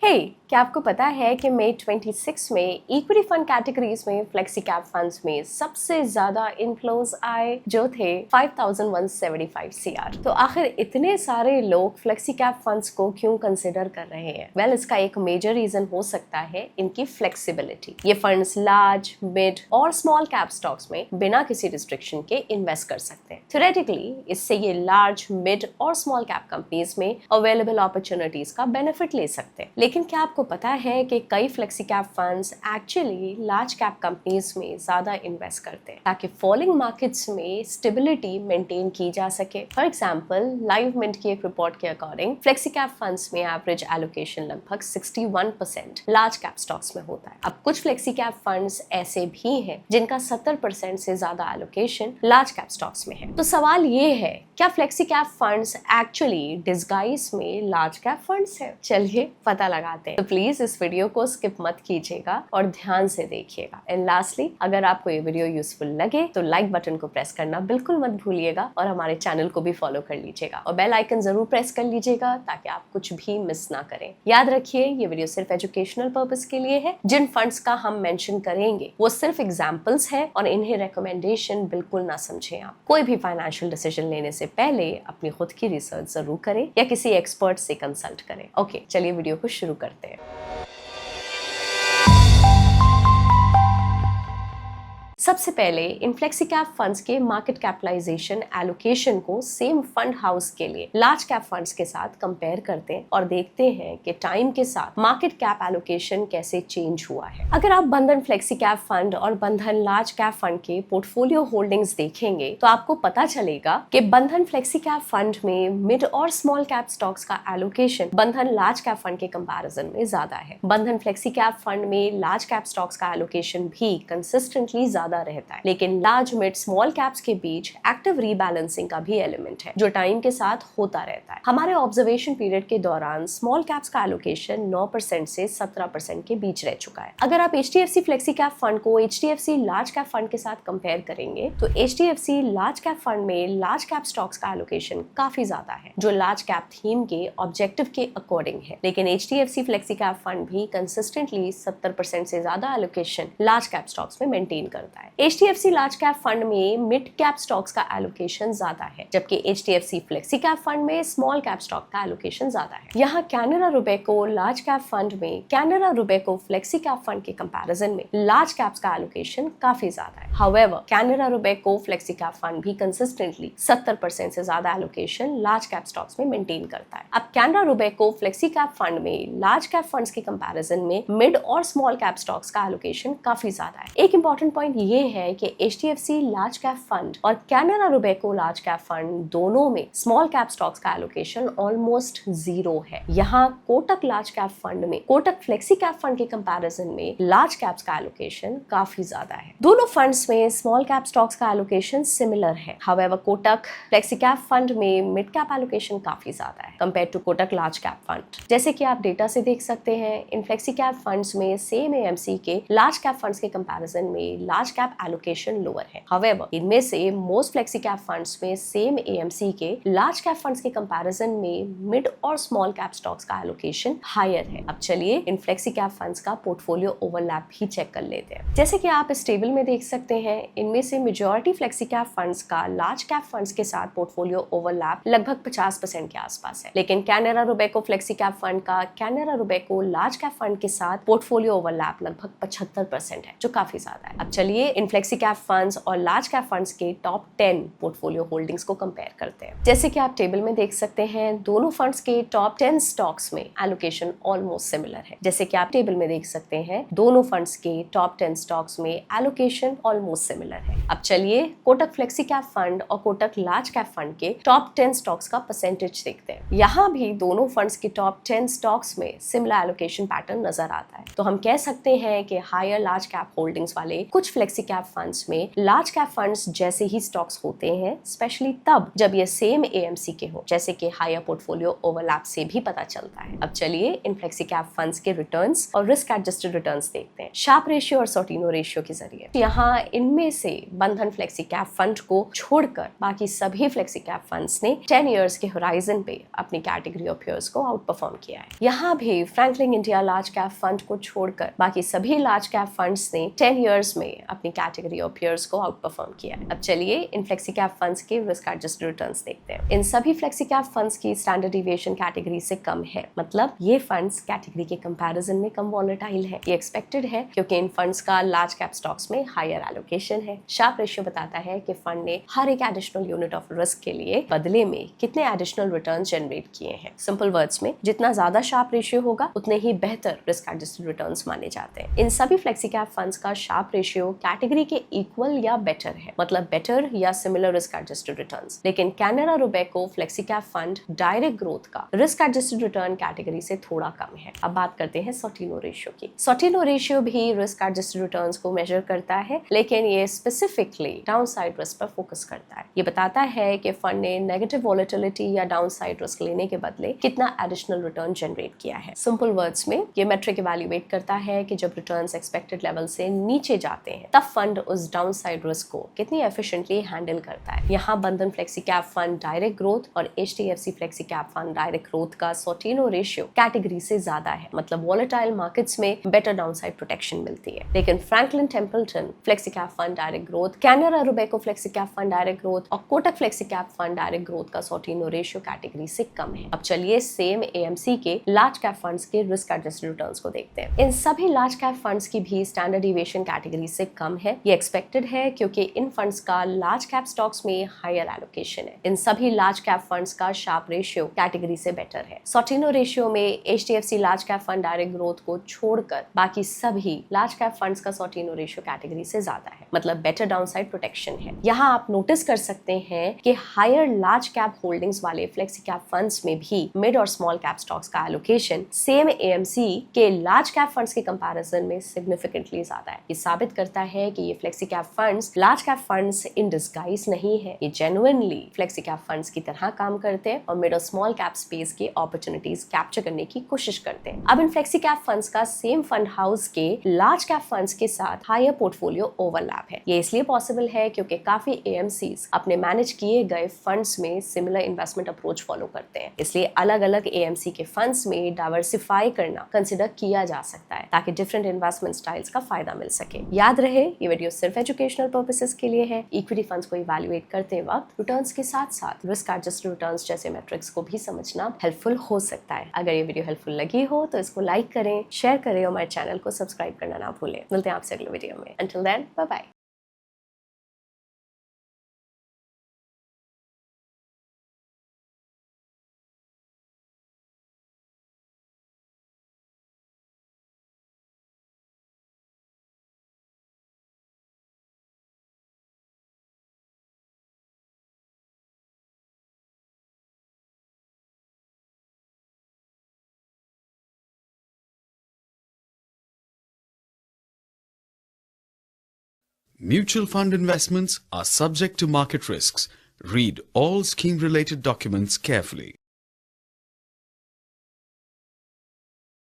हे, क्या आपको पता है कि मई 26 में इक्विटी फंड कैटेगरीज में फ्लेक्सी कैप फंड्स में सबसे ज्यादा इनफ्लोज आए जो थे 5175 सीआर। तो आखिर इतने सारे लोग फ्लेक्सी कैप फंड्स को क्यों कंसिडर कर रहे हैं? वेल, इसका एक मेजर रीजन हो सकता है इनकी फ्लेक्सिबिलिटी। ये फंड्स लार्ज, मिड और स्मॉल कैप स्टॉक्स में बिना किसी रिस्ट्रिक्शन के इन्वेस्ट कर सकते हैं। थ्योरेटिकली इससे ये लार्ज, मिड और स्मॉल कैप कंपनीज में अवेलेबल अपॉर्चुनिटीज का बेनिफिट ले सकते हैं। लेकिन क्या आपको पता है कि कई flexi cap funds actually large cap companies में ज्यादा इन्वेस्ट करते हैं ताकि फॉलिंग मार्केट्स में स्टेबिलिटी मेंटेन की जा सके। फॉर एग्जांपल, लाइव मिंट की एक रिपोर्ट के अकॉर्डिंग फ्लेक्सी कैप फंड्स में एवरेज एलोकेशन लगभग 61% लार्ज कैप स्टॉक्स में होता है। अब कुछ फ्लेक्सी कैप फंड्स ऐसे भी हैं जिनका 70% से ज्यादा एलोकेशन लार्ज कैप स्टॉक्स में है। तो सवाल ये है, क्या flexi cap funds actually disguise में लार्ज कैप फंड्स है? चलिए पता लगाते हैं। तो प्लीज इस वीडियो को स्किप मत कीजिएगा और ध्यान से देखिएगा। एंड लास्टली, अगर आपको ये वीडियो यूजफुल लगे तो लाइक बटन को प्रेस करना बिल्कुल मत भूलिएगा और हमारे चैनल को भी फॉलो कर लीजिएगा और बेल आइकन जरूर प्रेस कर लीजिएगा ताकि आप कुछ भी मिस ना करें। याद रखिए, ये वीडियो सिर्फ एजुकेशनल पर्पस के लिए है। जिन फंड्स का हम मेंशन करेंगे वो सिर्फ एग्जांपल्स है और इन्हें रिकमेंडेशन बिल्कुल ना समझें। आप कोई भी फाइनेंशियल डिसीजन लेने से पहले अपनी खुद की रिसर्च जरूर करें या किसी एक्सपर्ट से कंसल्ट करें। ओके, चलिए वीडियो को शुरू करते हैं। सबसे पहले इन फ्लेक्सी कैप फंड्स के मार्केट कैपिटलाइजेशन एलोकेशन को सेम फंड हाउस के लिए लार्ज कैप फंड्स के साथ कंपेयर करते हैं और देखते हैं कि टाइम के साथ मार्केट कैप एलोकेशन कैसे चेंज हुआ है। अगर आप बंधन फ्लेक्सी कैप फंड और बंधन लार्ज कैप फंड के पोर्टफोलियो होल्डिंग्स देखेंगे तो आपको पता चलेगा कि बंधन फ्लेक्सी कैप फंड में मिड और स्मॉल कैप स्टॉक्स का एलोकेशन बंधन लार्ज कैप फंड के कंपैरिजन में ज्यादा है। बंधन फ्लेक्सी कैप फंड में लार्ज कैप स्टॉक्स का एलोकेशन भी कंसिस्टेंटली ज्यादा रहता है, लेकिन लार्ज, मिड, स्मॉल कैप्स के बीच एक्टिव रीबैलेंसिंग का भी एलिमेंट है जो टाइम के साथ होता रहता है। हमारे ऑब्जर्वेशन पीरियड के दौरान स्मॉल कैप्स का एलोकेशन 9% से 17% के बीच रह चुका है। अगर आप HDFC फ्लेक्सी कैप फंड को HDFC लार्ज कैप फंड के साथ कंपेयर करेंगे तो HDFC लार्ज कैप फंड में लार्ज कैप स्टॉक्स का एलोकेशन काफी ज्यादा है जो लार्ज कैप थीम के ऑब्जेक्टिव के अकॉर्डिंग है, लेकिन HDFC फ्लेक्सी कैप फंड भी कंसिस्टेंटली 70% से ज्यादा एलोकेशन लार्ज कैप स्टॉक्स में मेंटेन करता है। HDFC लार्ज कैप फंड में मिड कैप स्टॉक्स का एलोकेशन ज्यादा है, जबकि HDFC फ्लेक्सी कैप फंड में स्मॉल कैप स्टॉक का एलोकेशन ज्यादा है। यहाँ Canara Robeco large cap fund में Canara Robeco flexi cap fund के कंपैरिजन में लार्ज कैप्स का एलोकेशन काफी ज्यादा है। However, Canara Robeco flexi cap fund भी कंसिस्टेंटली 70% से ज्यादा एलोकेशन लार्ज कैप स्टॉक्स में मेंटेन करता है। अब Canara Robeco flexi cap fund में लार्ज कैप फंड्स के कंपैरिजन में मिड और स्मॉल कैप स्टॉक्स का एलोकेशन काफी ज्यादा है। एक इंपॉर्टेंट पॉइंट ये है कि HDFC लार्ज कैप फंड और Canara Robeco large cap fund दोनों में स्मॉल कैप स्टॉक्स का एलोकेशन ऑलमोस्ट जीरो है। यहाँ कोटक लार्ज कैप फंड में कोटक फ्लेक्सी कैप फंड के कंपैरिजन में लार्ज कैप्स का एलोकेशन काफी ज्यादा है। दोनों फंड्स में स्मॉल कैप स्टॉक्स का एलोकेशन सिमिलर है। However, Kotak flexi cap fund में मिड कैप एलोकेशन काफी ज्यादा है compare to Kotak large cap fund. जैसे कि आप डेटा से देख सकते हैं, इन फ्लेक्सी कैप फंड्स में सेम AMC के लार्ज कैप फंड्स के कंपैरिजन में लार्ज कैप एलोकेशन लोअर है। हाउएवर, इनमें से मोस्ट फ्लेक्सी कैप फंड्स में सेम AMC के लार्ज कैप फंड्स के कंपैरिजन में मिड और स्मॉल कैप स्टॉक्स का एलोकेशन हायर है। अब चलिए इन फ्लेक्सी कैप फंड्स का पोर्टफोलियो ओवरलैप भी चेक कर लेते हैं। जैसे कि आप इस टेबल में देख सकते हैं, इनमें से मेजॉरिटी फ्लेक्सी कैप फंड्स का लार्ज कैप फंड्स के साथ पोर्टफोलियो ओवरलैप लगभग 50% के आसपास है, लेकिन Canara Robeco flexi cap fund का Canara Robeco large cap fund के साथ पोर्टफोलियो ओवरलैप लगभग 75% है, जो काफी ज्यादा है। अब चलिए इन फ्लेक्सी कैप फंड्स और लार्ज कैप फंड्स के टॉप 10 पोर्टफोलियो होल्डिंग्स को कंपेयर करते हैं। जैसे कि आप टेबल में देख सकते हैं, दोनों फंड्स के टॉप 10 स्टॉक्स में एलोकेशन ऑलमोस्ट सिमिलर है। जैसे कि आप टेबल में देख सकते हैं, दोनों फंड्स के टॉप 10 स्टॉक्स में एलोकेशन ऑलमोस्ट सिमिलर है। अब चलिए कोटक फ्लेक्सी कैप फंड और कोटक लार्ज कैप फंड के टॉप 10 स्टॉक्स का परसेंटेज देखते हैं। यहाँ भी दोनों फंड्स के टॉप 10 स्टॉक्स में सिमिलर एलोकेशन पैटर्न नजर आता है। तो हम कह सकते हैं कि हायर लार्ज कैप होल्डिंग्स वाले कुछ फ्लेक्सी फ्लेक्सी कैप फंड्स में लार्ज कैप फंड्स जैसे ही स्टॉक्स होते हैं, स्पेशली तब जब ये सेम एएमसी के हो, जैसे कि हायर पोर्टफोलियो ओवरलैप से भी पता चलता है। अब चलिए इन फ्लेक्सी कैप फंड्स के रिटर्न्स और रिस्क एडजस्टेड रिटर्न्स देखते हैं शार्प रेशियो और सॉर्टिनो रेशियो के जरिए। यहाँ इनमें से बंधन फ्लेक्सी कैप फंड को छोड़कर बाकी सभी फ्लेक्सी कैप फंड्स ने 10 इयर्स के होराइजन पे अपनी कैटेगरी ऑफ पेयर्स को आउट परफॉर्म किया है। यहाँ भी Franklin India large cap fund को छोड़कर बाकी सभी लार्ज कैप फंड्स ने 10 इयर्स में अपनी कैटेगरी ऑफ पेयर्स को आउट परफॉर्म किया है। अब चलिए इन फ्लेक्सी कैप फंड्स के रिस्क एडजस्टेड रिटर्न्स देखते हैं। इन सभी फ्लेक्सी कैप फंड्स की स्टैंडर्ड डिविएशन कैटेगरी से कम है, मतलब ये फंड्स कैटेगरी के कंपैरिजन में कम वॉलेटाइल है। ये एक्सपेक्टेड है क्योंकि इन फंड्स का लार्ज कैप स्टॉक्स में हायर एलोकेशन है। शार्प रेशियो बताता है कि फंड ने हर एक एडिशनल यूनिट ऑफ रिस्क के लिए बदले में कितने एडिशनल रिटर्न जनरेट किए हैं। सिंपल वर्ड्स में जितना ज्यादा शार्प रेशियो होगा उतने ही बेहतर रिस्क एडजस्टेड रिटर्न्स माने जाते हैं। इन सभी फ्लेक्सी कैप फंड्स का शार्प रेशियो कैटेगरी के इक्वल या बेटर है, मतलब बेटर या सिमिलर रिस्क एडजस्टेड रिटर्न्स। लेकिन Canara Robeco flexi cap fund direct growth का रिस्क एडजस्टेड रिटर्न कैटेगरी से थोड़ा कम है। अब बात करते हैं सॉर्टिनो रेशियो की। सॉर्टिनो रेशियो भी रिस्क एडजस्टेड रिटर्न्स को मेजर करता है, लेकिन ये स्पेसिफिकली डाउनसाइड रिस्क पर फोकस करता है। ये बताता है कि फंड ने नेगेटिव वॉलेटिलिटी या डाउनसाइड रिस्क लेने के बदले कितना एडिशनल रिटर्न जनरेट किया है। सिंपल वर्ड्स में ये मेट्रिक इवैल्यूएट करता है कि जब रिटर्न्स एक्सपेक्टेड लेवल से नीचे जाते हैं तब फंड उस डाउनसाइड रिस्क को कितनी एफिशिएंटली हैंडल करता है। यहाँ Bandhan flexi cap fund direct growth और HDFC flexi cap fund direct growth का सॉर्टिनो रेशियो कैटेगरी से ज्यादा है, मतलब वॉलेटाइल मार्केट्स में बेटर डाउनसाइड प्रोटेक्शन मिलती है। लेकिन Franklin Templeton flexi cap fund direct growth, Canara Robeco flexi cap fund direct growth और Kotak flexi cap fund direct growth का सॉर्टिनो रेशियो कैटेगरी से कम है। अब चलिए सेम एएमसी के लार्ज कैप फंड्स के रिस्क एडजस्टेड रिटर्न्स को देखते हैं। इन सभी लार्ज कैप फंड्स की भी स्टैंडर्ड डिविएशन कैटेगरी से कम है। ये एक्सपेक्टेड है क्योंकि इन फंड्स का लार्ज कैप स्टॉक्स में हायर एलोकेशन है। इन सभी लार्ज कैप फंड्स का शार्प रेशियो कैटेगरी से बेटर है। सॉर्टिनो रेशियो में HDFC large cap fund direct growth को छोड़कर बाकी सभी लार्ज कैप फंड्स का सॉर्टिनो रेशियो कैटेगरी से ज्यादा है, मतलब बेटर डाउनसाइड प्रोटेक्शन है। यहाँ आप नोटिस कर सकते हैं कि हायर लार्ज कैप होल्डिंग्स वाले फ्लेक्सी कैप फंड्स में भी मिड और स्मॉल कैप स्टॉक्स का एलोकेशन सेम एएमसी के लार्ज कैप फंड्स के कंपैरिजन में सिग्निफिकेंटली ज्यादा है। ये साबित करता है कि ये flexi cap funds large cap funds in disguise नहीं है, ये जेन्युइनली फ्लेक्सी कैप फंड्स की तरह काम करते हैं और मिड और स्मॉल कैप स्पेस की अपॉर्चुनिटीज कैप्चर करने की कोशिश करते हैं। अब इन फ्लेक्सी कैप फंड्स का सेम फंड हाउस के लार्ज कैप फंड्स के साथ हायर पोर्टफोलियो ओवरलैप है। ये इसलिए पॉसिबल है क्योंकि काफी एएमसीज अपने मैनेज किए गए फंड्स में सिमिलर इन्वेस्टमेंट अप्रोच फॉलो करते हैं। इसलिए अलग अलग एएमसी के फंड्स में डाइवर्सिफाई करना कंसिडर किया जा सकता है ताकि डिफरेंट इन्वेस्टमेंट स्टाइल्स का फायदा मिल सके। याद रहे ये वीडियो सिर्फ एजुकेशनल पर्पसेस के लिए है। इक्विटी फंड्स को इवैल्यूएट करते वक्त रिटर्न्स के साथ साथ रिस्क एडजस्टेड रिटर्न्स जैसे मैट्रिक्स को भी समझना हेल्पफुल हो सकता है। अगर ये वीडियो हेल्पफुल लगी हो तो इसको लाइक करें, शेयर करें और हमारे चैनल को सब्सक्राइब करना ना भूलें। मिलते हैं आपसे अगले वीडियो में। Until then, bye bye. Mutual fund investments are subject to market risks. Read all scheme-related documents carefully.